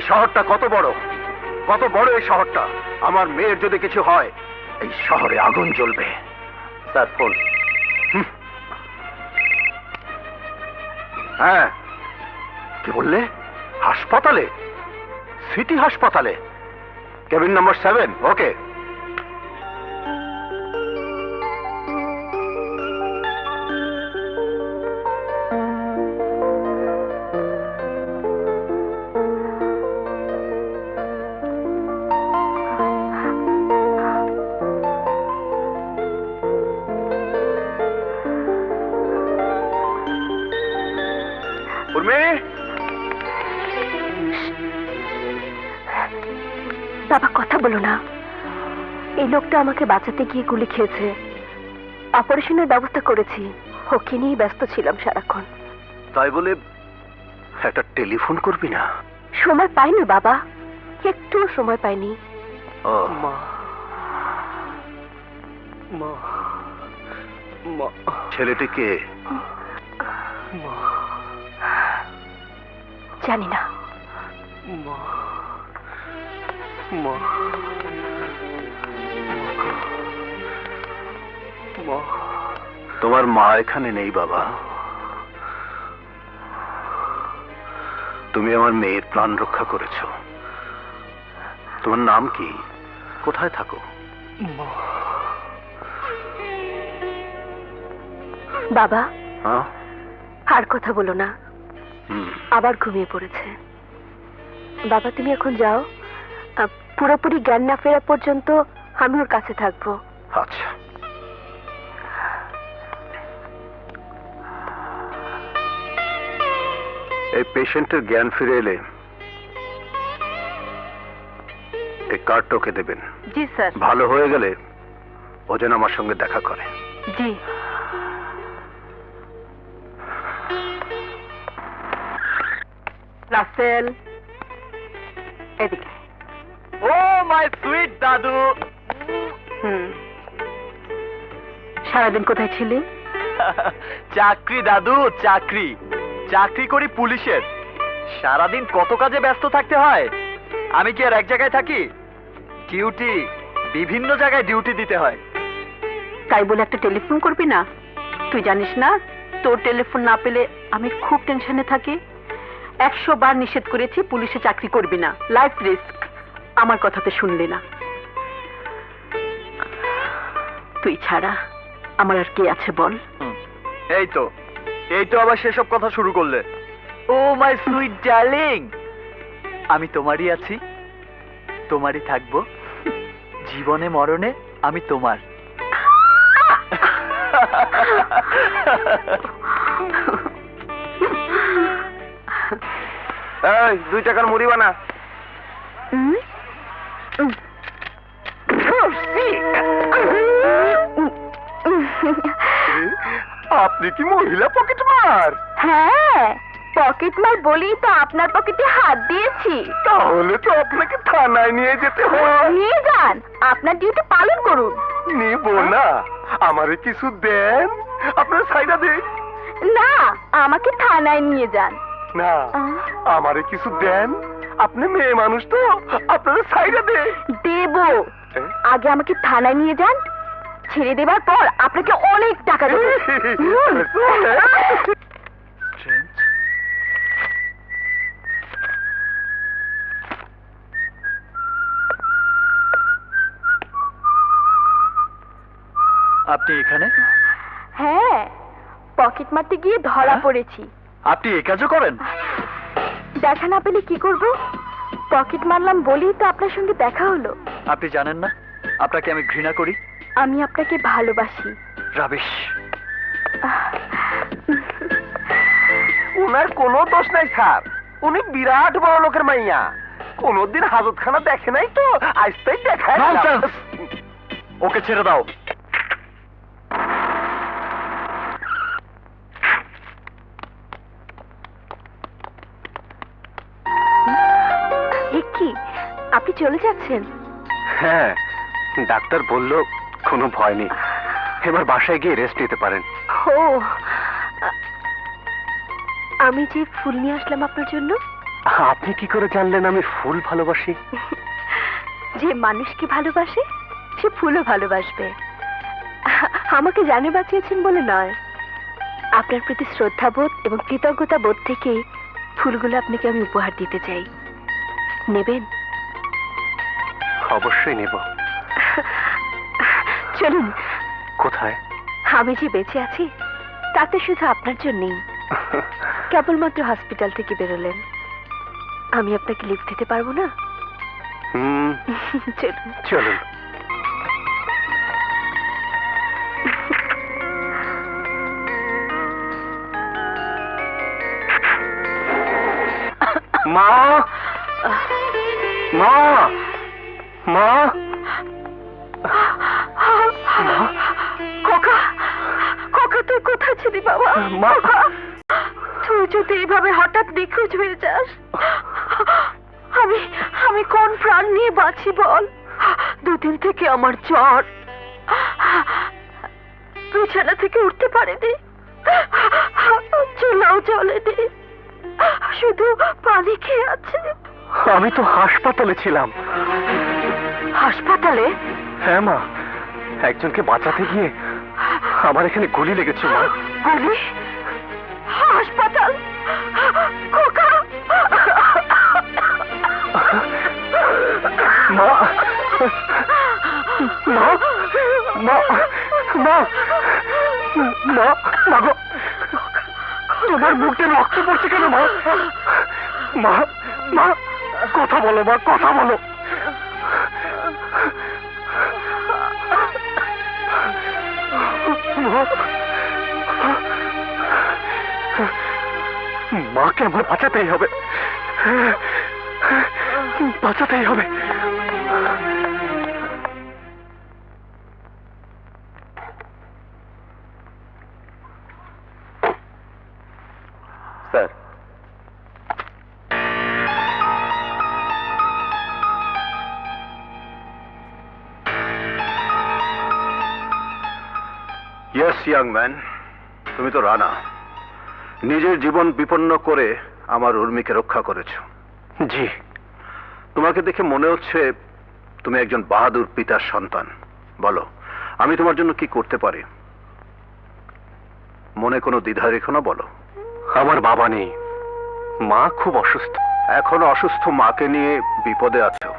এই শহরটা কত বড়, কত বড় এই শহরটা। আমার মেয়ের যদি কিছু হয় এই শহরে আগুন জ্বলবে। Sir phone. হ্যাঁ, কি বললে? হাসপাতালে? সিটি হাসপাতালে? কেবিন নম্বর 7। ওকে। বাবা কথা বলো না। এই লোকটা আমাকে বাঁচাতে গিয়ে গুলি খেয়েছে। অপারেশনের ব্যবস্থা করেছি, ওকে নিয়ে ব্যস্ত ছিলাম সারাক্ষণ। তাই বলে একটা টেলিফোন করবি না? সময় পাইনি বাবা, একটু সময় পাইনি। ও মা, মা, মা, ছেলেটিকে মা, জানি না। মা, মা, মা। তোমার মা এখানে নেই বাবা। তুমি আমার মেয়ের প্রাণ রক্ষা করেছো। তোমার নাম কি? কোথায় থাকো? বাবা হ্যাঁ? আর কথা বলো না, আবার ঘুমিয়ে পড়েছে। বাবা তুমি এখন যাও, পুরোপুরি জ্ঞান না ফেরা পর্যন্ত আমি ওর কাছে থাকবো। আচ্ছা। এই পেশেন্টের জ্ঞান ফিরে এলে এই কার্ডটা ওকে দেবেন। জি স্যার। ভালো হয়ে গেলে ও যেন আমার সঙ্গে দেখা করে। জি। রাসেল এদিকে। ও মাই সুইট দাদু। সারাদিন কোথায় ছিলি? চাকরি দাদু, চাকরি। চাকরি করি পুলিশের। সারাদিন কত কাজে ব্যস্ত থাকতে হয়। আমি কি আর এক জায়গায় থাকি? ডিউটি, বিভিন্ন জায়গায় ডিউটি দিতে হয়। তাই বলে একটা টেলিফোন করবি না? তুই জানিস না তোর টেলিফোন না পেলে আমি খুব টেনশনে থাকি। 100 বার নিষেধ করেছি পুলিশে চাকরি করবি না, লাইফ রিস্ক। আমার কথাতে শুনলি না। তুই ছাড়া আমার আর কে আছে বল? এই তো আবার সেসব কথা শুরু করলে। ও মাই সুইট ডার্লিং, আমি তোমারই আছি, তোমারই থাকবো, জীবনে মরণে আমি তোমার। এই 2 টাকার মুড়ি বানা। আপনি কি মহিলা পকেটমার? হ্যাঁ, পকেট মার বলেই তো আপনার পকেটে হাত দিয়েছি। তাহলে তো আপনাকে থানায় নিয়ে যেতে হয়। নিয়ে যান, আপনার ডিউটি পালন করুন। নিব না, আমারে কিছু দেন, আপনার সাইডা দেন। না, আমাকে থানায় নিয়ে যান। না, আমারে কিছু দেন, আপনি মেয়ে মানুষ তো, আপনার সাইডা দেন। দেব, আগে আমাকে থানায় নিয়ে যান, ছেড়ে দেবার পর আপনাকে অনেক টাকা দেব। আপনি এখানে? হ্যাঁ, পকেট মারতে গিয়ে ধরা পড়েছি। আপনি এই কাজও করেন? দেখা না পেলে কি করব? পকেট মারলাম বলেই তো আপনার সঙ্গে দেখা হলো। আপনি জানেন না আপনাকে আমি ঘৃণা করি? আমি আপনাকে ভালোবাসি। রাবিশ। উনার কোনো দোষ নাই স্যার, উনি বিরাট বড় লোকের মাইয়া। কোনদিন হাজতখানা দেখে নাই তো, আজ তাই দেখায়। Nonsense! ওকে ছেড়ে দাও। কি আপনি চলে যাচ্ছেন? হ্যাঁ, ডাক্তার বলল কোনো ভয় নেই, এবার বাসায় গিয়ে রেস্ট নিতে পারেন। ও, আমি যে ফুল নিয়ে আসলাম আপনার জন্য। আপনি কি করে জানলেন আমি ফুল ভালোবাসি? যে মানুষকে ভালোবাসে সে ফুলও ভালোবাসবে। আমাকে জানে বাঁচিয়েছেন বলে নয়, আপনার প্রতি শ্রদ্ধাবোধ এবং কৃতজ্ঞতা বোধ থেকে ফুলগুলো আপনাকে আমি উপহার দিতে চাই। নেবেন? অবশ্যই নেব। চলুন। কোথায়? আমি যে বেঁচে আছি তাতে শুধু আপনার জন্যই। কেবলমাত্র হসপিটাল থেকে বেরোলেন, আমি আপনাকে লিফট দিতে পারবো না? চলুন চলুন। মা, মা, মা, খোকা, খোকা তুই কোথায় ছিলি বাবা? মা, তুই যদি এইভাবে হঠাৎ নিখোঁজ হয়ে যাস, আমি আমি কোন প্রাণ নিয়ে বাঁচি বল? দুদিন থেকে আমার জ্বর, বিছানা থেকে উঠতে পারিনি, চুলাও জ্বলেনি, শুধু পানি খেয়ে আছে। আমি তো হাসপাতালে ছিলাম। হাসপাতালে? হ্যাঁ মা, একজনকে বাঁচাতে গিয়ে আমার এখানে গুলি লেগেছে মা। গুলি? হাসপাতাল? খোকা! মা, মা, মা, মা, মা, মা গো, তোমার মুখে রক্ত পড়ছে কেন মা? মা, মা, কথা বলো মা, কথা বলো। মাকে আমার বাঁচাতেই হবে, বাঁচাতেই হবে। স্যার, ইয়েস ইয়াং ম্যান, তুমি তো রানা, নিজের জীবন বিপন্ন করে আমার উর্মিকে রক্ষা করেছ। জি। তোমাকে দেখে মনে হচ্ছে তুমি একজন বাহাদুর পিতার সন্তান। বলো, আমি তোমার জন্য কি করতে পারি? মনে কোনো দ্বিধা রেখো না, বলো। আমার বাবা নেই, মা খুব অসুস্থ। এখন অসুস্থ মাকে নিয়ে বিপদে আছো,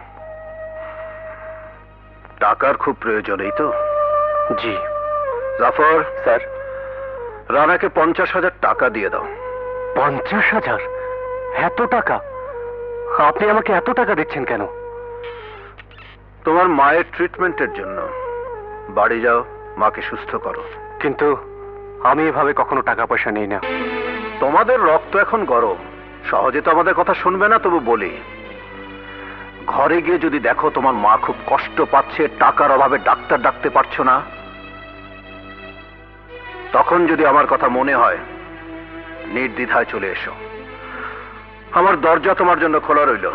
টাকার খুব প্রয়োজন, এই তো? জি। জাফর স্যার, রানাকে 50,000 টাকা দিয়ে দাও। 50,000? এত টাকা? আপনি আমাকে এত টাকা দিচ্ছেন কেন? তোমার মায়ের ট্রিটমেন্টের জন্য। বাড়ি যাও, মাকে সুস্থ করো। কিন্তু আমি এভাবে কখনো টাকা পয়সা নেই না। তোমাদের রক্ত এখন গরম, সহজে তো আমাদের কথা শুনবে না, তবু বলি, ঘরে গিয়ে যদি দেখো তোমার মা খুব কষ্ট পাচ্ছে, টাকার অভাবে ডাক্তার ডাকতে পারছো না, তখন যদি আমার কথা মনে হয়, নির্দ্বিধায় চলে এসো। আমার দরজা তোমার জন্য খোলা রইল।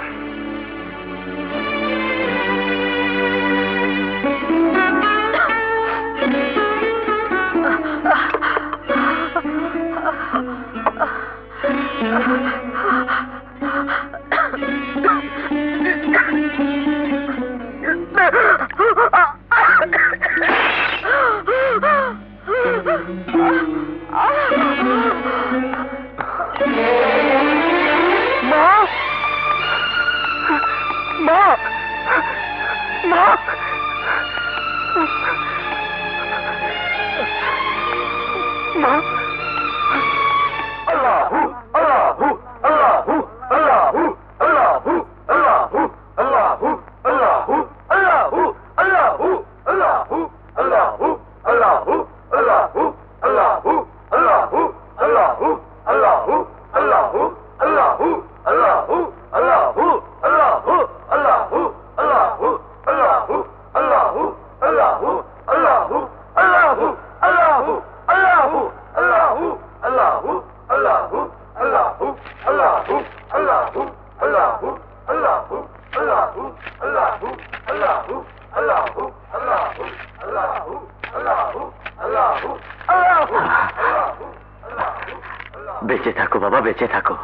বেঁচে থাকো বাবা, বেঁচে থাকো।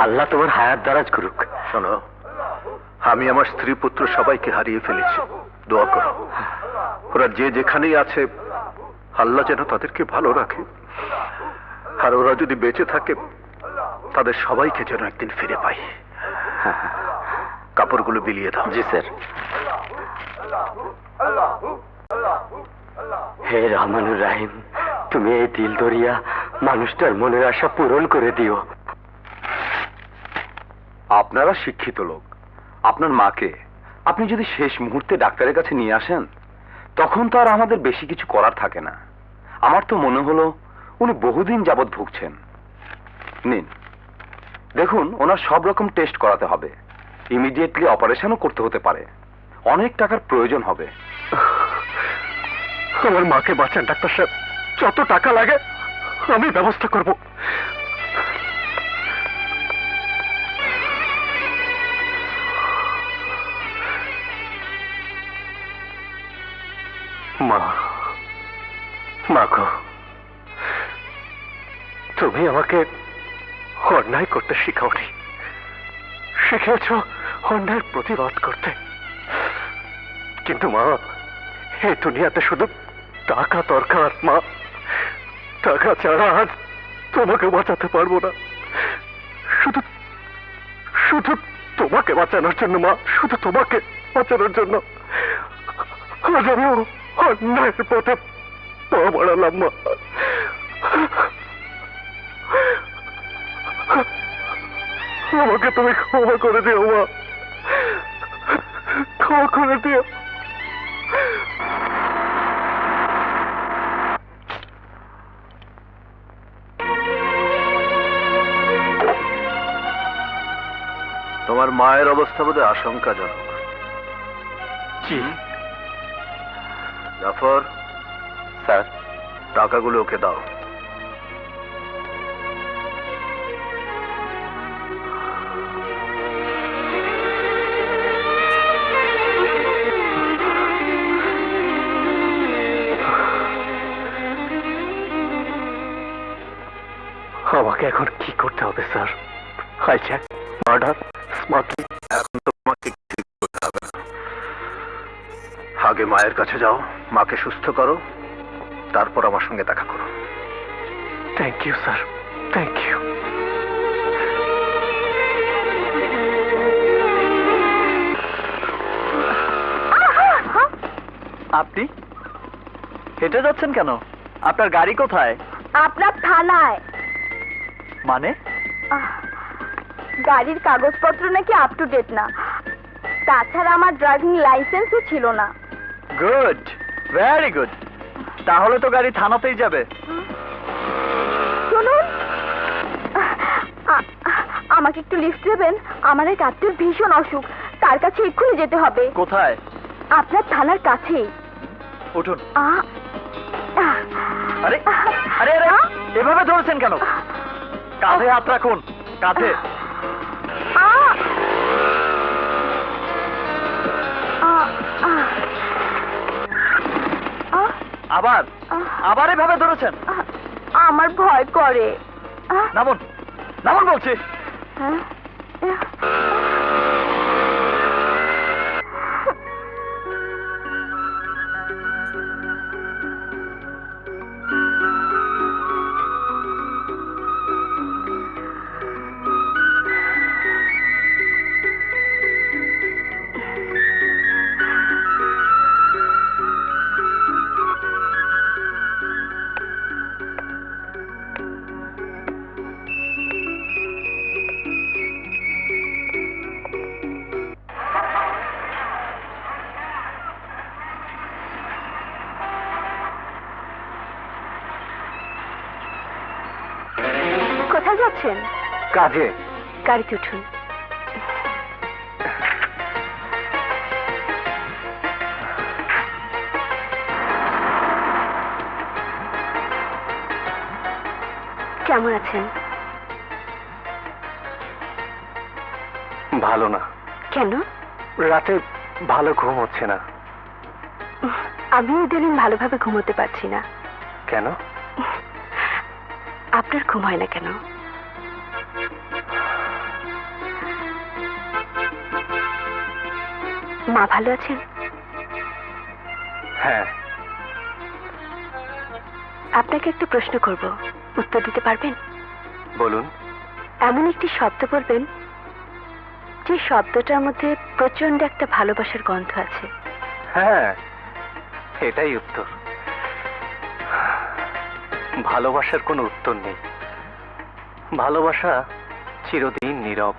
আল্লাহ তোমার হায়াত দারাজ করুক। শোনো, আমি আমার স্ত্রী পুত্র সবাইকে হারিয়ে ফেলেছি, দোয়া করো ওরা যে যেখানেই আছে আল্লাহ যেন তাদেরকে ভালো রাখে, আর ওরা যদি বেঁচে থাকে তাদের সবাইকে যেন একদিন ফিরে পাই। কাপড়গুলো বিলিয়ে দাও। জি স্যার। হে রহমানুর রাহিম, তুমি এই দিল দরিয়া মানুষটার মনের আশা পূরণ করে দিও। আপনারা শিক্ষিত লোক, আপনার মাকে আপনি যদি শেষ মুহূর্তে ডাক্তারের কাছে নিয়ে আসেন তখন তো আর আমাদের বেশি কিছু করার থাকে না। আমার তো মনে হলো উনি বহুদিন যাবৎ ভুগছেন। নিন, দেখুন ওনার সব রকম টেস্ট করাতে হবে, ইমিডিয়েটলি অপারেশনও করতে হতে পারে, অনেক টাকার প্রয়োজন হবে। আমার মাকে বাঁচান ডাক্তার সাহেব, যত টাকা লাগে আমি ব্যবস্থা করব। মা, মা গো, তুমি আমাকে অন্যায় করতে শিখাওনি, শিখেছ অন্যায়ের প্রতিবাদ করতে। কিন্তু মা, এই দুনিয়াতে শুধু টাকা দরকার মা, টাকা ছাড়া আজ তোমাকে বাঁচাতে পারবো না। শুধু শুধু তোমাকে বাঁচানোর জন্য মা, শুধু তোমাকে বাঁচানোর জন্য আজ আমি অন্যায়ের পথে পা বাড়ালাম মা। আমাকে তুমি ক্ষমা করে দিও মা, ক্ষমা করে দিও। তোমার মায়ের অবস্থা বোধহয় আশঙ্কাজনক। জি জাফর। স্যার। টাকাগুলো ওকে দাও। আমাকে এখন কি করতে হবে স্যার? Hijack, murder, smuggling? এখন তোমাকে ঠিক করতে হবে না, আগে মায়ের কাছে যাও, মাকে সুস্থ করো, তারপর আমার সঙ্গে দেখা করো। Thank you sir, thank you. আপনি হেঁটে যাচ্ছেন কেন? আপনার গাড়ি কোথায়? আপনার থানায়। মানে? গাড়ির কাগজপত্র নাকি আপ টু ডেট না, তাছাড়া আমার ড্রাইভিং লাইসেন্সও ছিল না। Good, very good. তাহলে তো গাড়ি থানাতেই যাবে। শুনুন, আমাকে একটু লিফট দেবেন? আমার এক আত্মীয়র ভীষণ অসুখ, তার কাছে এক্ষুনি যেতে হবে। কোথায়? আপনার থানার কাছেই। উঠুন। আরে আরে আরে, এভাবে ধরছেন কেন? কাঁধে হাত রাখুন, কাঁধে। আবার আবার এভাবে ধরেছেন? আমার ভয় করে। নামুন, নামুন বলছি। কোথায় যাচ্ছেন? কাজে। গাড়িতে উঠুন। কেমন আছেন? ভালো না। কেন? রাতে ভালো ঘুম হচ্ছে না। আমি ইদানিং ভালোভাবে ঘুমোতে পারছি না। কেন? আপনার ঘুম হয় না কেন? মা ভালো আছেন? হ্যাঁ। আপনাকে একটা প্রশ্ন করব, উত্তর দিতে পারবেন? বলুন। এমন একটি শব্দ বলবেন যে শব্দটার মধ্যে প্রচন্ড একটা ভালোবাসার গন্ধ আছে। হ্যাঁ, এটাই উত্তর। ভালোবাসার কোনো উত্তর নেই। ভালোবাসা চিরদিন নীরব।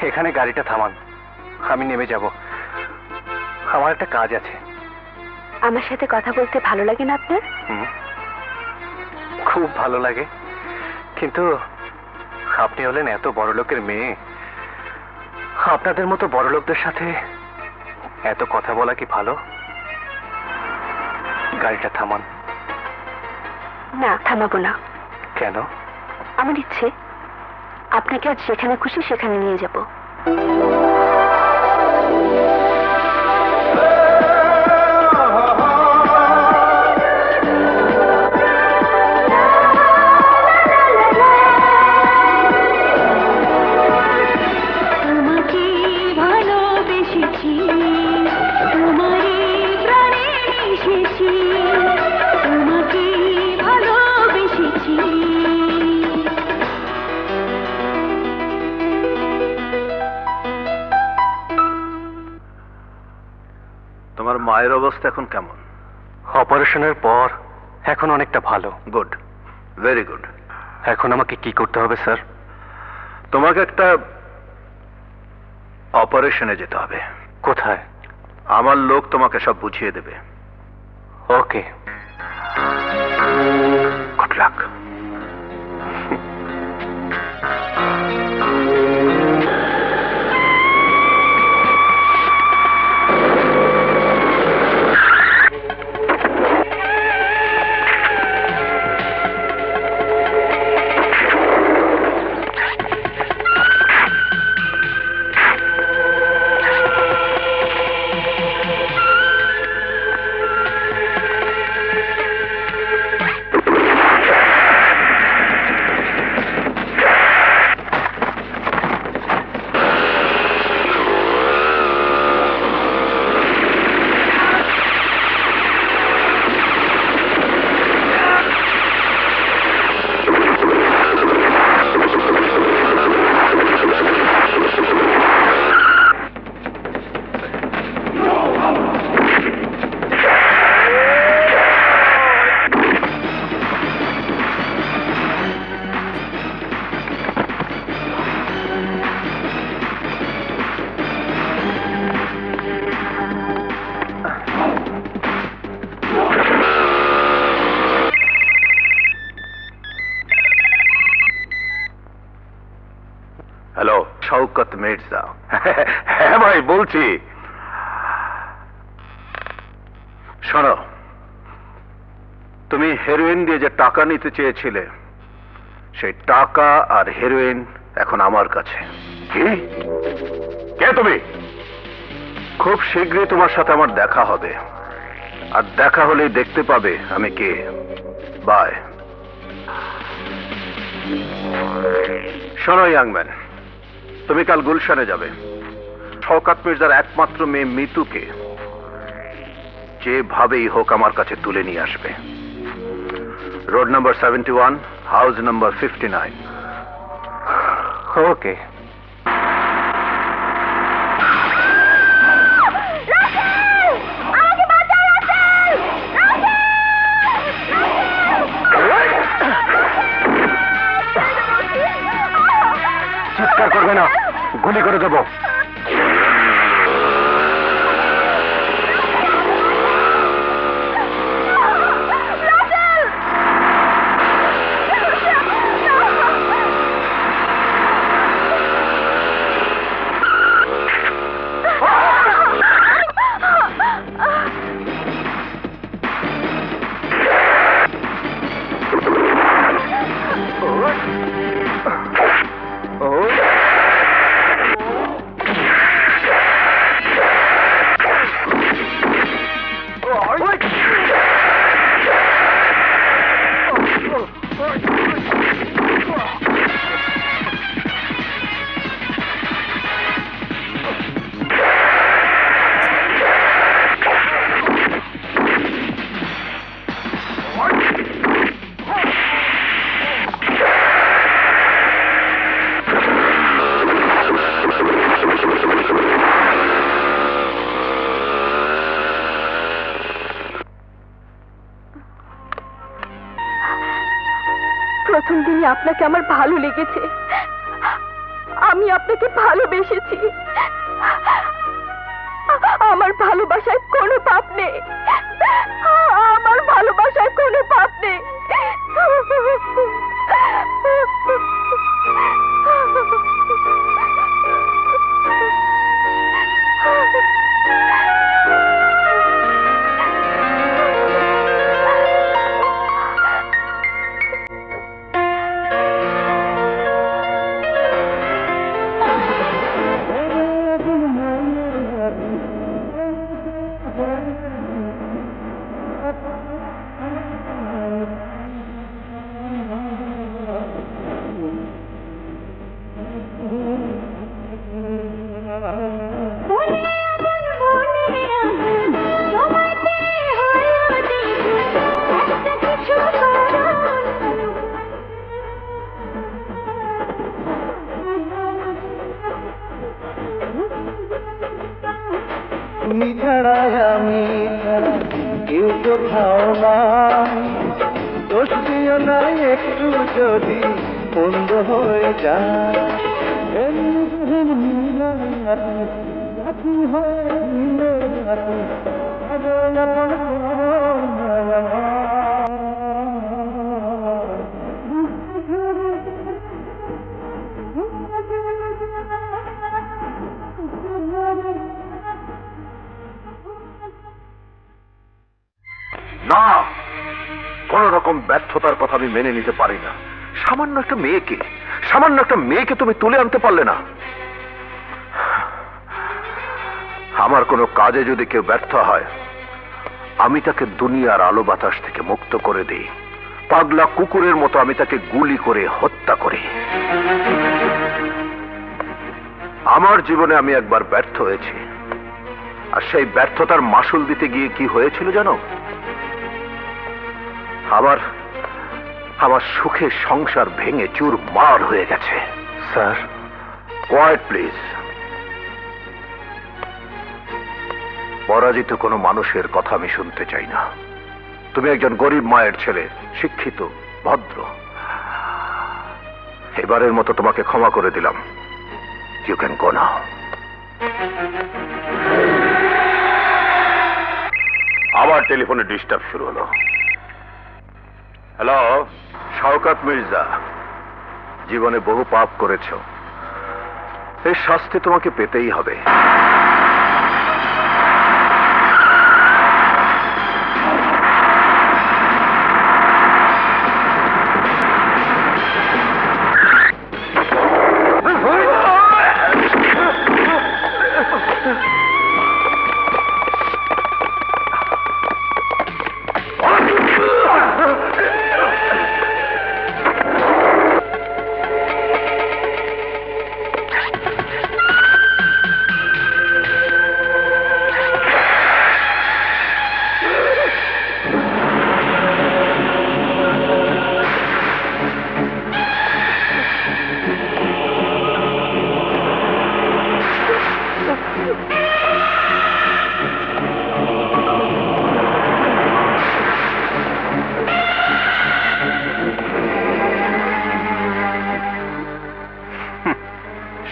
এখানে গাড়িটা থামান, আমি নেমে যাব। আমার একটা কাজ আছে। আমার সাথে কথা বলতে ভালো লাগে না আপনার? খুব ভালো লাগে, কিন্তু আপনি হলেন এত বড় লোকের মেয়ে। আপনাদের মতো বড় লোকদের সাথে এত কথা বলা কি ভালো? গাড়িটা থামান। না, থামাবো না। কেন? আমার ইচ্ছে আপনাকে আজ যেখানে খুশি সেখানে নিয়ে যাব। তোমার মায়ের অবস্থা এখন কেমন? অপারেশনের পর এখন অনেকটা ভালো। Good, very good. এখন আমাকে কি করতে হবে স্যার? তোমাকে একটা অপারেশনে যেতে হবে। কোথায়? আমার লোক তোমাকে সব বুঝিয়ে দেবে। Okay, good luck. Hello, Shawkat Mirza. হ্যাঁ ভাই, বলছি। শোনো, তুমি হেরোইন দিয়ে যে টাকা নিতে চেয়েছিলে, সেই টাকা আর হেরোইন এখন আমার কাছে। কি? কে তুমি? খুব শীঘ্রই তোমার সাথে আমার দেখা হবে, আর দেখা হলেই দেখতে পাবে আমি কে। বাই। শোনো ইয়াংম্যান, তুমি কাল গুলশানে যাবে। শওকত মির্জার একমাত্র মেয়ে মিতুকে যেভাবেই হোক আমার কাছে তুলে নিয়ে আসবে। Road number 71, house number 59। ওকে। চিৎকার করবে না, গুলি করে দেবো। প্রথম দিনই আপনাকে আমার ভালো লেগেছে। আমি আপনাকে ভালোবেসেছি। আমার ভালোবাসায় কোনো পাপ নেই। আমার ভালোবাসায় কোনো পাপ নেই। তুমি ছাড়া আমি ছাড়া কেউ তো খাও না, দোষ দিও না একটু যদি বন্ধ হয়ে যায়। না, কোন রকম ব্যর্থতার কথা আমি মেনে নিতে পারি না। সামান্য একটা মেয়েকে তুমি তুলে আনতে পারলে না। আমার কোনো কাজে যদি কেউ ব্যর্থ হয়, আমি তাকে দুনিয়ার আলো বাতাস থেকে মুক্ত করে দিই। পাগলা কুকুরের মতো আমি তাকে গুলি করে হত্যা করি। আমার জীবনে আমি একবার ব্যর্থ হয়েছি, আর সেই ব্যর্থতার মাসুল দিতে গিয়ে কি হয়েছিল জানো? আমার সুখের সংসার ভেঙে চুরমার হয়ে গেছে। Sir, quite please. পরাজিত কোনো মানুষের কথা আমি শুনতে চাই না। তুমি একজন গরিব মায়ের ছেলে, শিক্ষিত, ভদ্র। এবারের মতো তোমাকে ক্ষমা করে দিলাম। ইউ ক্যান গো নাও। আবার টেলিফোনে ডিস্টার্ব শুরু হলো। হ্যালো, শওকত মির্জা। জীবনে বহু পাপ করেছ, এর শাস্তি তোমাকে পেতেই হবে।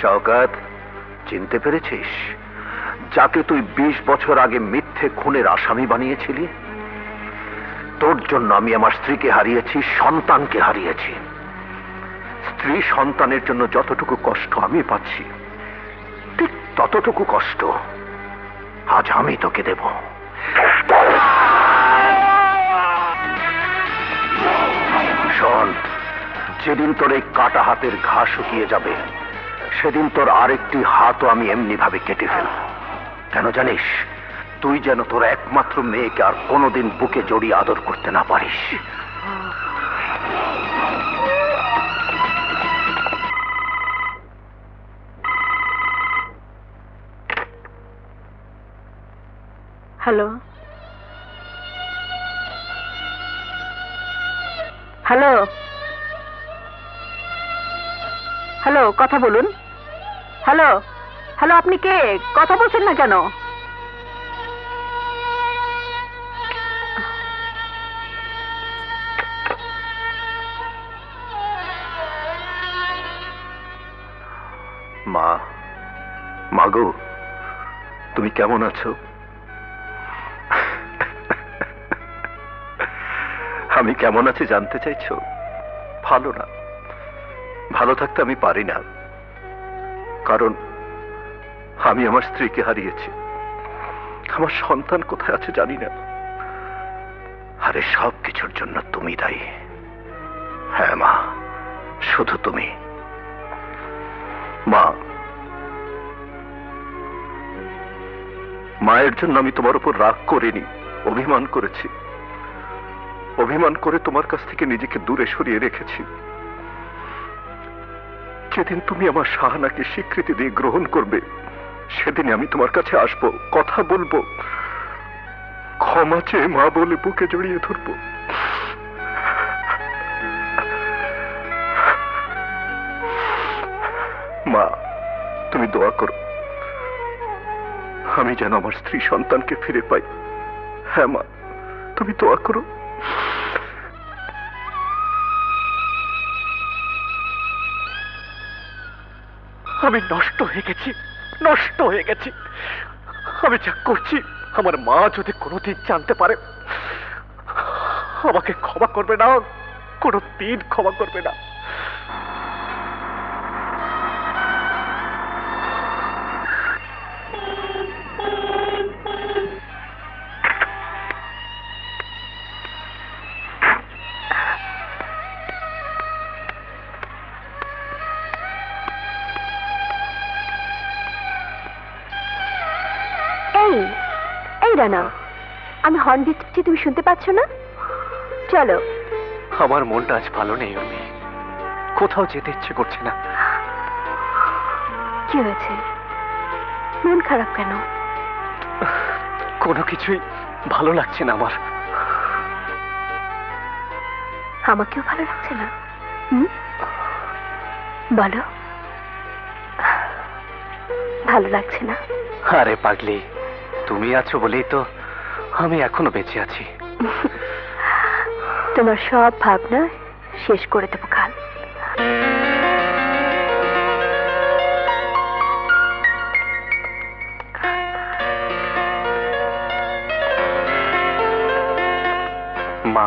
শওকত, চিনতে পেরেছিস যাকে তুই 20 বছর আগে মিথ্যে খুনের আসামি বানিয়েছিলি? তোর জন্য আমি আমার স্ত্রীকে হারিয়েছি, সন্তানকে হারিয়েছি। স্ত্রী সন্তানের জন্য যতটুকু কষ্ট আমি পাচ্ছি, ঠিক ততটুকু কষ্ট আজ আমি তোকে দেব। শোন, যেদিন তোর এই কাটা হাতের ঘা শুকিয়ে যাবে, সেদিন তোর আরেকটি হাতও আমি এমনি ভাবে কেটে ফেলব। কেন জানিস? তুই যেন তোর একমাত্র মেয়েকে আর কোনোদিন বুকে জড়িয়ে আদর করতে না পারিস। হ্যালো, হ্যালো, হ্যালো, কথা বলুন। হ্যালো, হ্যালো, আপনি কে? কথা বলছেন না কেন? মা, মাগো, তুমি কেমন আছো? আমি কেমন আছি জানতে চাইছো? ভালো না, ভালো থাকতে আমি পারি না, কারণ আমি আমার স্ত্রীকে হারিয়েছি। আমার সন্তান কোথায় আছে জানি না। আরে সব কিছুর জন্য তুমি দায়ী। হ্যাঁ মা, শুধু তুমি। মা, মায়ের জন্য আমি তোমার উপর রাগ করিনি, অভিমান করেছি। অভিমান করে তোমার কাছ থেকে নিজেকে দূরে সরিয়ে রেখেছি। যেদিন তুমি আমার সাহানাকে স্বীকৃতি দিয়ে গ্রহণ করবে, সেদিন আমি তোমার কাছে আসবো, কথা বলবো, ক্ষমা চেয়ে মা বলে বুকে জড়িয়ে ধরবো। মা, তুমি দোয়া করো আমি যেন আমার স্ত্রী সন্তানকে ফিরে পাই। হ্যাঁ মা, তুমি দোয়া করো। আমি নষ্ট হয়ে গেছি, নষ্ট হয়ে গেছি। আমি যা করছি আমার মা যদি কোনোদিন জানতে পারে, আমাকে ক্ষমা করবে না, কোনোদিন ক্ষমা করবে না। এই এই রানা, আমি হর্ন দিচ্ছি, তুমি শুনতে পাচ্ছ না? চলো। আমার মনটা আজ ভালো নেই উর্মি, কোথাও যেতে ইচ্ছে করছে না। কি হয়েছে? মন খারাপ কেন? কোনো কিছুই ভালো লাগছে না আমার। আমাকেও ভালো লাগছে না। হুম, বলো, ভালো লাগছে না? আরে পাগলি, তুমি আছো বলেই তো আমি এখনো বেঁচে আছি। তোমার সব ভাবনা শেষ করে দেবো কাল। মা।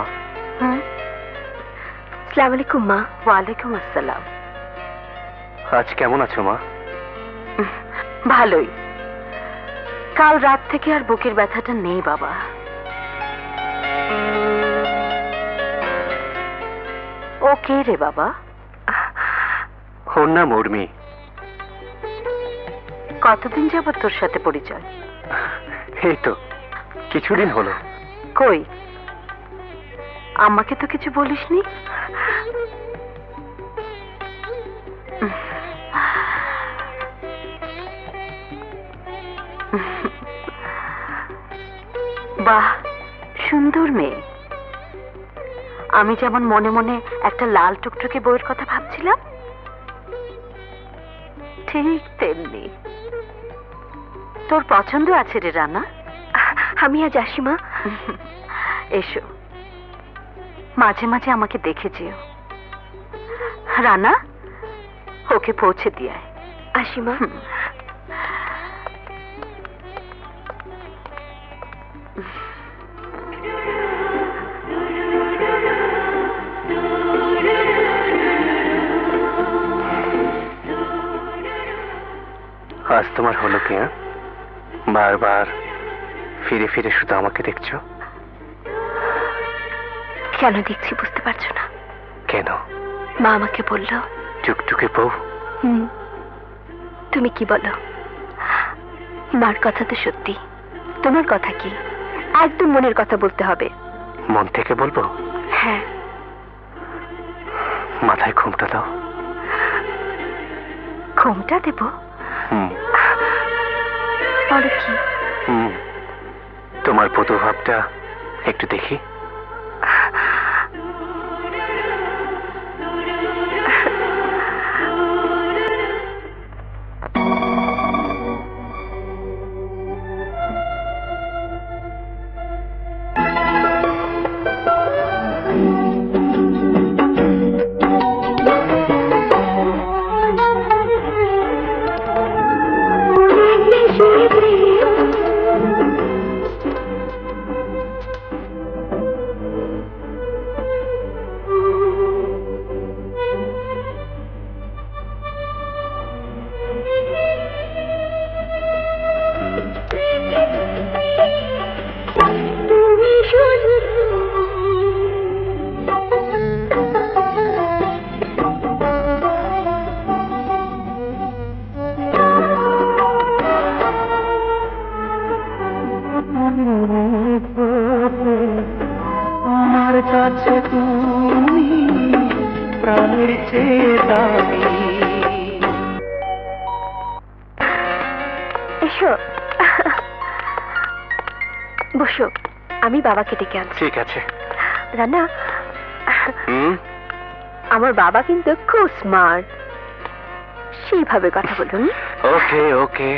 আসসালামু আলাইকুম মা। ওয়ালাইকুম আসসালাম। আজ কেমন আছো মা? ভালোই। কাল রাত থেকে আর বুকের ব্যথাটা নেই বাবা। ও কে রে বাবা? ওর নাম উর্মি। কতদিন যাবত তোর সাথে পরিচয়? এই তো কিছুদিন হলো। কই, আমাকে তো কিছু বলিসনি। বাহ, সুন্দর মেয়ে। আমি যেমন মনে মনে একটা লাল টুকটুকে বইয়ের কথা ভাবছিলাম, ঠিক তেমনি তোর পছন্দ আছে রে রানা। আমি আজ আসি মা। এসো, মাঝে মাঝে আমাকে দেখে যেও। রানা, ওকে পৌঁছে দিয়ে আয়। আসি মা। আজ তোমার হলো কি? বারবার ফিরে ফিরে শুধু আমাকে দেখছো কেন দেখছি বুঝতে পারছো না? কেন? মা আমাকে বলল টুকটুকে বউ। তুমি কি বলো? মার কথা তো সত্যি, তোমার কথা কি? একদম মনের কথা বলতে হবে। মন থেকে বলবো? হ্যাঁ। মাথায় ঘুমটা দাও। ঘুমটা দেব? বলো কি? তোমার বধূভাবটা একটু দেখি। কাছে তুমি প্রাণের চেয়ে দামি। এসো, বসো, আমি বাবাকে ডেকে আনছি। ঠিক আছে। রানা, হুম, আমার বাবা কিন্তু খুব স্মার্ট, সেইভাবে কথা বলুন। ওকে ওকে।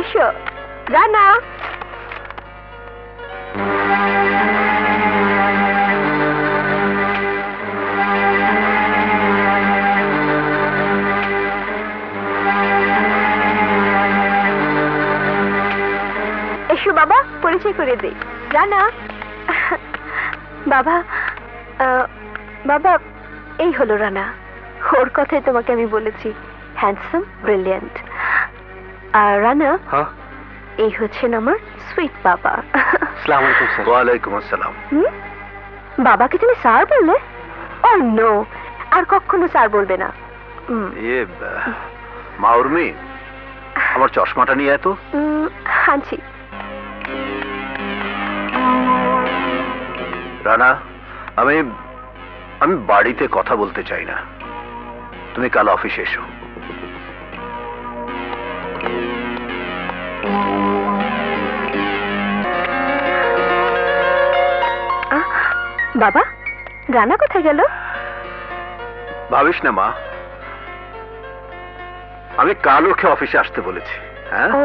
এসো রানা। এসো বাবা, পরিচয় করে দেই। রানা, বাবা, বাবা, এই হলো রানা। ওর কথাই তোমাকে আমি বলেছি, হ্যান্ডসাম, ব্রিলিয়ান্ট। আর রানা, হ্যাঁ, এই হচ্ছেন আমার সুইট বাবা। আসসালামু আলাইকুম স্যার। ওয়ালাইকুম আসসালাম। হুম? বাবাকে তুমি স্যার বললে? ও নো, আর কখনো স্যার বলবে না। মা উর্মি, আমার চশমাটা নিয়ে এত। আনছি। রানা, আমি আমি বাড়িতে কথা বলতে চাই না, তুমি কাল অফিসে এসো। বাবা, রানা কোথায় গেল? ভাবিস না মা, আমি কাল ওকে অফিসে আসতে বলেছি। হ্যাঁ, ও,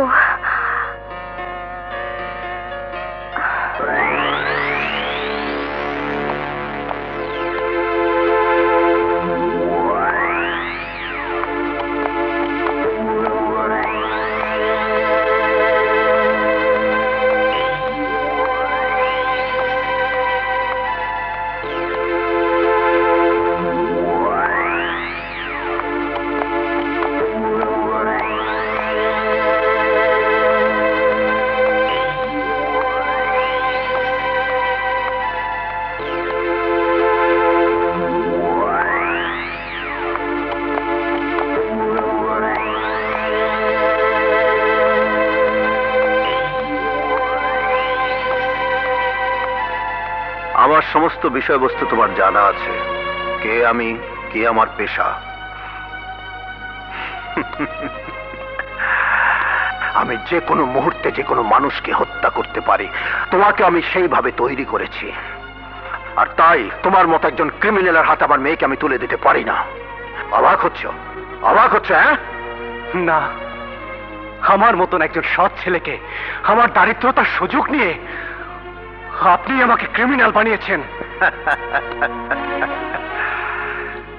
আমার সমস্ত বিষয়বস্তু তোমার জানা আছে, কে আমি, কে আমার পেশা। আমি যে কোনো মুহূর্তে যে কোনো মানুষকে হত্যা করতে পারি, তোমাকে আমি সেইভাবে তৈরি করেছি। আর তাই তোমার মতো একজন ক্রিমিনালের হাতে আমার মেয়েকে আমি তুলে দিতে পারি না। অবাক হচ্ছ? অবাক হচ্ছে? হ্যাঁ, না, আমার মতন একজন সৎ ছেলেকে আমার দারিদ্রতার সুযোগ নিয়ে আপনি আমাকে ক্রিমিনাল বানিয়েছেন।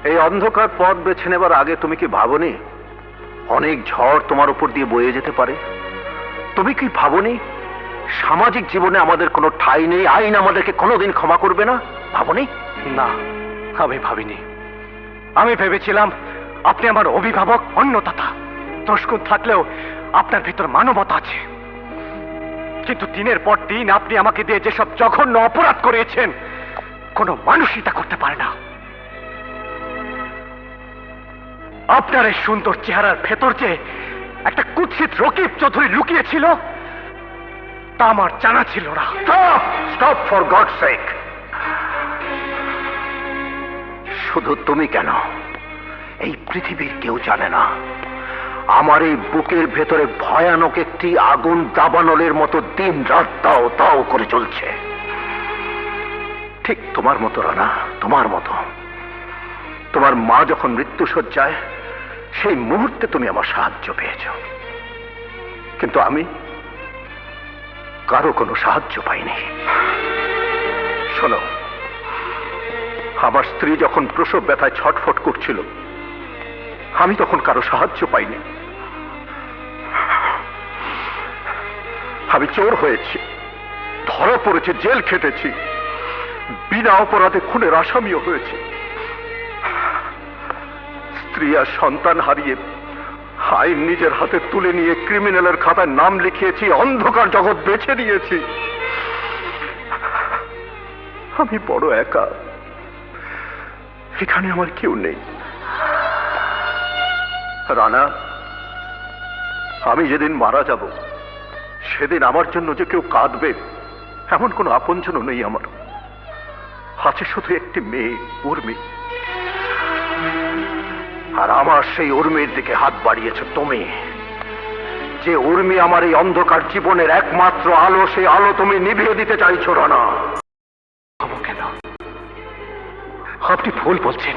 এই অন্ধকার পথ বেছে নেবার আগে তুমি কি ভাবনি অনেক ঝড় তোমার উপর দিয়ে বয়ে যেতে পারে? তুমি কি ভাবনি সামাজিক জীবনে আমাদের কোনো ঠাঁই নেই, আইন আমাদেরকে কোনোদিন ক্ষমা করবে না? ভাবনি? না, আমি ভাবিনি। আমি ভেবেছিলাম আপনি আমার অভিভাবক, অন্যদাতা। দোষগুণ থাকলেও আপনার ভিতর মানবতা আছে। কিন্তু দিনের পর দিন আপনি আমাকে দিয়ে যেসব জঘন্য অপরাধ করিয়েছেন, কোনো মানুষই তা করতে পারে না। আপনার এই সুন্দর চেহারার ভেতর যে একটা কুৎসিত রকিব চৌধুরী লুকিয়েছিল, তা আমার জানা ছিল না। Stop for God sake. শুধু তুমি কেন, এই পৃথিবীর কেউ জানে না আমার এই বুকের ভেতরে ভয়ানক একটি আগুন দাবানলের মতো দিন রাত দাও দাও করে চলছে। ঠিক তোমার মতো রানা, তোমার মতো। তোমার মা যখন মৃত্যুশয্যায়, সেই মুহূর্তে তুমি আমার সাহায্য পেয়েছ, কিন্তু আমি কারো কোনো সাহায্য পাইনি। শোনো, আমার স্ত্রী যখন প্রসব ব্যথায় ছটফট করছিল, আমি তখন কারো সাহায্য পাইনি। আমি চোর হয়েছি, ধরা পড়েছি, জেল খেটেছি, বিনা অপরাধে খুনের আসামিও হয়েছি। স্ত্রী আর সন্তান হারিয়ে আইন নিজের হাতে তুলে নিয়ে ক্রিমিনালের খাতায় নাম লিখিয়েছি, অন্ধকার জগৎ বেছে নিয়েছি। আমি বড় একা, এখানে আমার কেউ নেই। রানা, আমি যেদিন মারা যাব সেদিন আমার জন্য যে কেউ কাঁদবে এমন কোনো আপনজনও নেই আমার। আছে শুধু একটি মেয়ে, উর্মি। আর আমার সেই উর্মির দিকে হাত বাড়িয়েছ তুমি। যে উর্মি আমার এই অন্ধকার জীবনের একমাত্র আলো, সেই আলো তুমি নিভিয়ে দিতে চাইছো রানা। কেন আপনি ভুল বলছেন?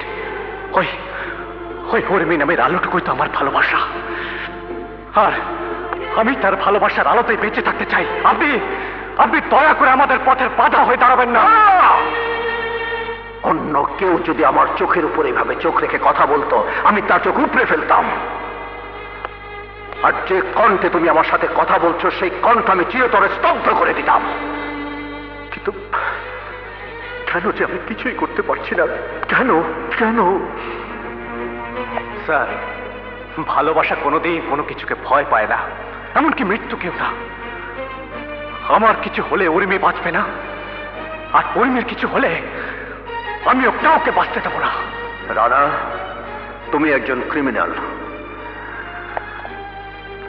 ওই ওই উর্মি নামের আলোটুকুই তো আমার ভালোবাসা, আর আমি তার ভালোবাসার আলোতে বেঁচে থাকতে চাই। আপনি আপনি দয়া করে আমাদের পথের বাধা হয়ে দাঁড়াবেন না। অন্য কেউ যদি আমার চোখের উপর এভাবে চোখ রেখে কথা বলতো, আমি তার চোখ উপড়ে ফেলতাম। আর যে কণ্ঠে তুমি আমার সাথে কথা বলছো, সেই কণ্ঠ আমি চিরতরে স্তব্ধ করে দিতাম। কিন্তু কেন যে আমি কিছুই করতে পারছি না? কেন কেন? স্যার, ভালোবাসা কোনোদিন কোনো কিছুকে ভয় পায় না, এমনকি মৃত্যুকেও না। আমার কিছু হলে উর্মি বাঁচবে না, আর উর্মির কিছু হলে আমিও কাউকে বাঁচতে দেবো না। রানা, তুমি একজন ক্রিমিনাল।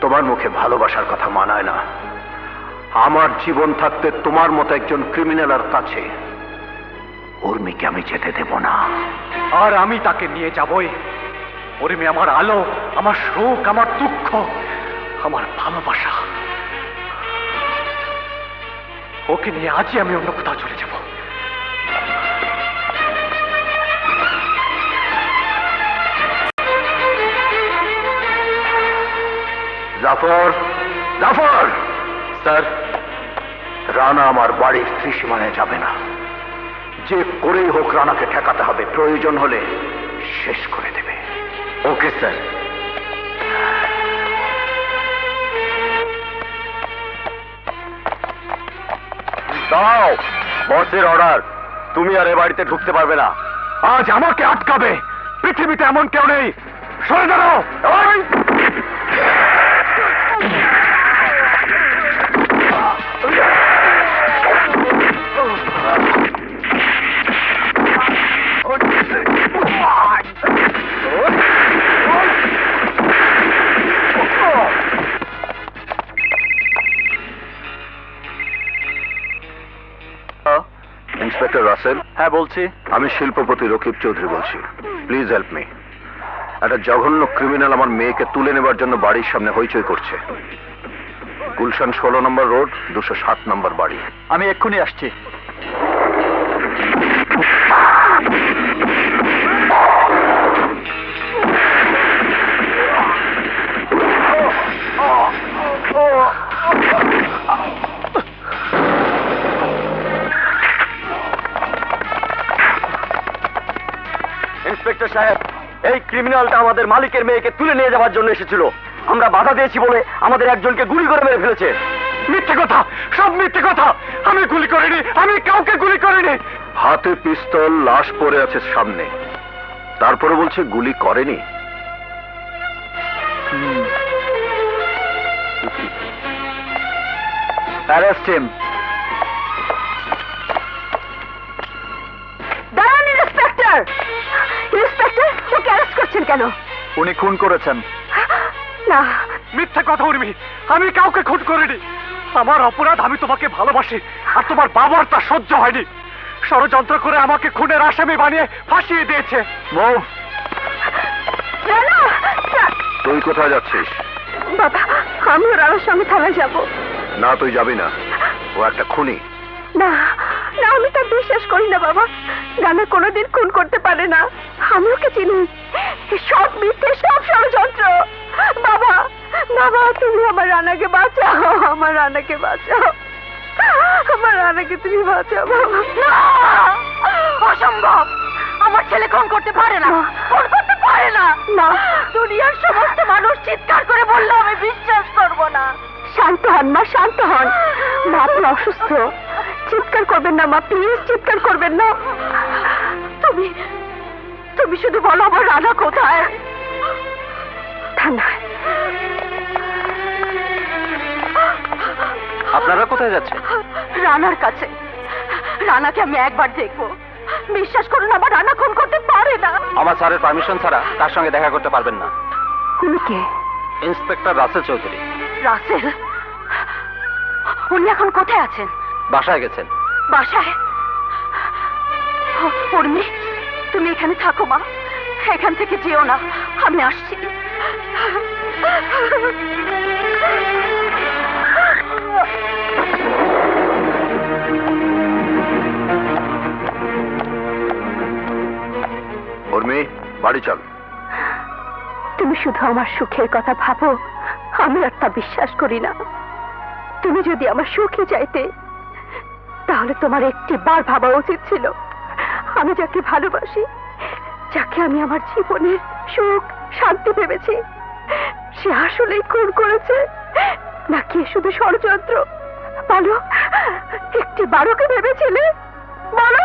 তোমার মুখে ভালোবাসার কথা মানায় না। আমার জীবন থাকতে তোমার মতো একজন ক্রিমিনালের কাছে উর্মিকে আমি যেতে দেব না। আর আমি তাকে নিয়ে যাবই। উর্মি আমার আলো, আমার সুখ, আমার দুঃখ, আমার ভালোবাসা। ওকে নিয়ে আজই আমি অন্য কোথাও চলে যাব। জাফর, জাফর! স্যার, রানা আমার বাড়ির ত্রিসীমানায় যাবে না। যে করেই হোক রানাকে ঠেকাতে হবে, প্রয়োজন হলে শেষ করে দেবে। Okay sir. দাও, বসের অর্ডার। তুমি আর এ বাড়িতে ঢুকতে পারবে না। আজ আমাকে আটকাবে? পৃথিবীতে এমন কেউ নেই। সরে দাঁড়াও। ইন্সপেক্টর রাসেল? হ্যাঁ, বলছি। আমি শিল্পপতি রকিব চৌধুরী বলছি। Please help me. একটা জঘন্য ক্রিমিনাল আমার মেয়েকে তুলে নেবার জন্য বাড়ির সামনে হইচই করছে। গুলশান 16 নম্বর রোড, 207 নম্বর বাড়ি। আমি এক্ষুনি আসছি। ইন্সপেক্টর সাহেব, এই ক্রিমিনালটা আমাদের মালিকের মেয়েকে তুলে নিয়ে যাওয়ার জন্য এসেছিল। আমরা বাধা দিয়েছি বলে আমাদের একজনকে গুলি করে মেরে ফেলেছে। মিথ্যে কথা, সব মিথ্যে কথা। আমি গুলি করিনি, আমি কাউকে গুলি করিনি। হাতে পিস্তল, লাশ পড়ে আছে সামনে, তারপরে বলছে গুলি করেনি। Arrest him. দাঁড়ান ইন্সপেক্টর! ইন্সপেক্টর, ওকে অ্যারেস্ট করছেন কেন? উনি খুন করেছেন। না, মিথ্যা কথা উর্মি, আমি কাউকে খুন করিনি। আমার অপরাধ, আমি তোমাকে ভালোবাসি, আর তোমার বাবার তা সহ্য হয়নি। ষড়যন্ত্র করে আমাকে খুনের আসামি বানিয়ে ফাঁসিয়ে দিয়েছে। মুভ। রানা! তুই কোথায় যাচ্ছিস? বাবা, আমি রানার সঙ্গে থানায় যাব। না, তুই যাবি না। ও একটা খুনি। না না, আমি তা বিশ্বাস করি না বাবা। রানা কোনোদিন খুন করতে পারে না। আমি ওকে চিনি। সব মিথ্যে, সব ষড়যন্ত্র। বাবা, বাবা, তুমি আমার রানাকে বাঁচাও, আমার রানাকে বাঁচাও, আমার রানাকে তুমি বাঁচাও বাবা। অসম্ভব! আমার ছেলে খুন করতে পারে না, খুন করতে পারে না। না, দুনিয়ার সমস্ত মানুষ চিৎকার করে বললো আমি বিশ্বাস করব না। শান্ত হন মা, শান্ত হন। মা, আপনি অসুস্থ। চিৎকার করবেন না মা, প্লিজ চিৎকার করবেন না। তুমি তুমি শুধু বলো আমার রানা কোথায়? থানায়। আপনারা কোথায় যাচ্ছেন? রানার কাছে। রানাকে আমি একবার দেখবো। বিশ্বাস করুন, আমার রানা খুন করতে পারে না। আমার স্যারের পারমিশন ছাড়া তার সঙ্গে দেখা করতে পারবেন না। উনি কে? ইন্সপেক্টর রাসেল চৌধুরী। রাসেল? উনি এখন কোথায় আছেন? বাসায় গেছেন। বাসায়? উর্মি, তুমি এখানে থাকো মা, এখান থেকে যেও না, আমি আসছি। উর্মি, বাড়ি চল। তুমি শুধু আমার সুখের কথা ভাবো, আমি আর তা বিশ্বাস করি না। তুমি যদি আমার সুখে চাইতে, তাহলে তোমার একটি বার ভাবা উচিত ছিল আমি যাকে ভালোবাসি, যাকে আমি আমার জীবনের সুখ শান্তি ভেবেছি, সে আসলেই খুন করেছে নাকি শুধু ষড়যন্ত্র? বলো, একটি বারোকে ভেবেছিলে? বলো,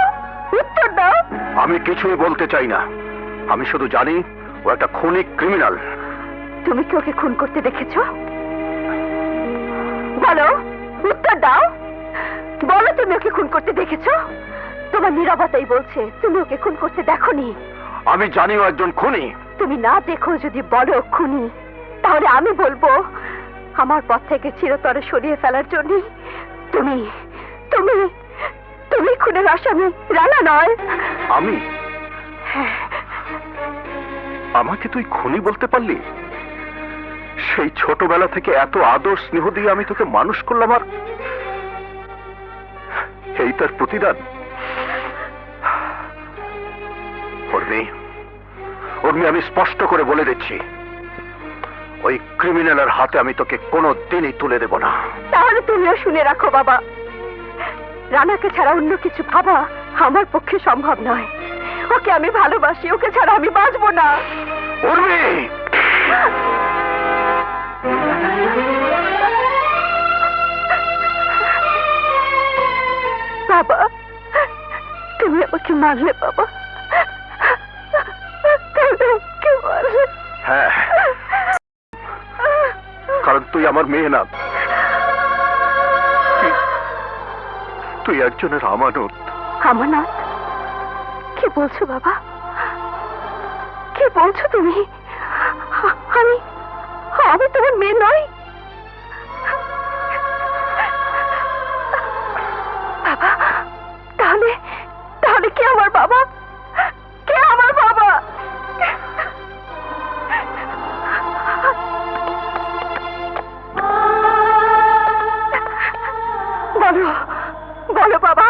উত্তর দাও। আমি কিছুই বলতে চাই না, আমি শুধু জানি ও একটা খুনি ক্রিমিনাল। তুমি কি ওকে খুন করতে দেখেছো? বলো, উত্তর দাও। বলো, তুমি ওকে খুন করতে দেখেছো? তোমার নীরবতাই বলছে তুমি ওকে খুন করতে দেখোনি। আমি জানি ও একজন খুনি। তুমি না দেখো যদি বলো খুনি, তাহলে আমি বলবো আমার পথ থেকে চিরতরে সরিয়ে ফেলার জন্য তুমি তুমি তুমি খুনের আসামি, রানা নয়। আমি? আমাকে তুই খুনি বলতে পারলি? সেই ছোটবেলা থেকে এত আদর স্নেহ দিয়ে আমি তোকে মানুষ করলাম, আর এই তার প্রতিদান? উর্মি, আমি স্পষ্ট করে বলে দিচ্ছি, ওই ক্রিমিনালের হাতে আমি তোকে কোনো দিনই তুলে দেব না। তাহলে তুমিও শুনে রাখো বাবা, রানাকে ছাড়া অন্য কিছু ভাবা আমার পক্ষে সম্ভব নয়। ওকে আমি ভালোবাসি, ওকে ছাড়া আমি বাঁচবো না। উর্মি! বাবা, তুমি আমাকে মারলে বাবা, তুমি আমাকে মারলে। হ্যাঁ, কারণ তুই আমার মেয়ে না, তুই একজনের আমানত। আমানত? কি বলছো বাবা, কি বলছো তুমি? আমি আমি তোমার মেয়ে নই বাবা। তাহলে তাহলে কে আমার বাবা? কে আমার বাবা? বলো, বলো বাবা,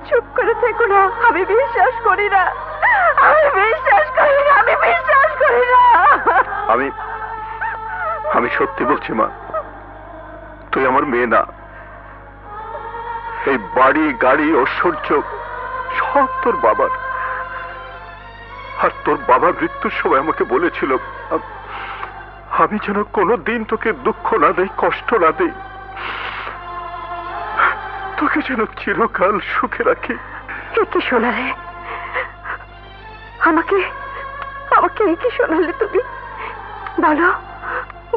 চুপ করে থেকো না। আমি বিশ্বাস করি না, আমি বিশ্বাস করি না, আমি বিশ্বাস করি না। আমি সত্যি বলছি মা, তুই আমার মেয়ে না। এই বাড়ি গাড়ি ঐশ্বর্য সব তোর বাবার। আর তোর বাবা মৃত্যুর সময় আমাকে বলেছিল আমি যেন কোনোদিন তোকে দুঃখ না দেই, কষ্ট না দেই, তোকে যেন চিরকাল সুখে রাখি। কি শোনালে আমাকে? আমাকে কি শোনালে তুমি? বলো,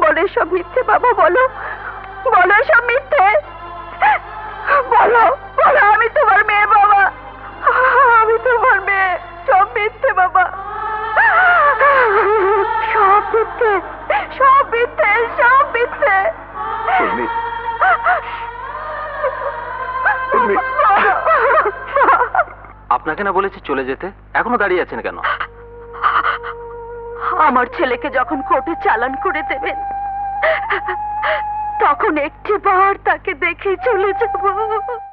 বলো সব মিথ্যে বাবা, বলো, বলো সব মিথ্যে। বলো, বলো আমি তোমার মেয়ে বাবা, আমি তোমার মেয়ে। সব মিথ্যে বাবা, সব মিথ্যে, সব মিথ্যে, সব মিথ্যে। উর্মি, উর্মি, আপনাকে না বলেছি চলে যেতে, এখনো দাঁড়িয়ে আছেন কেন? আমার ছেলেকে যখন কোর্টে চালান করে দেবেন, তখন একটি বার তাকে দেখে চলে যাব।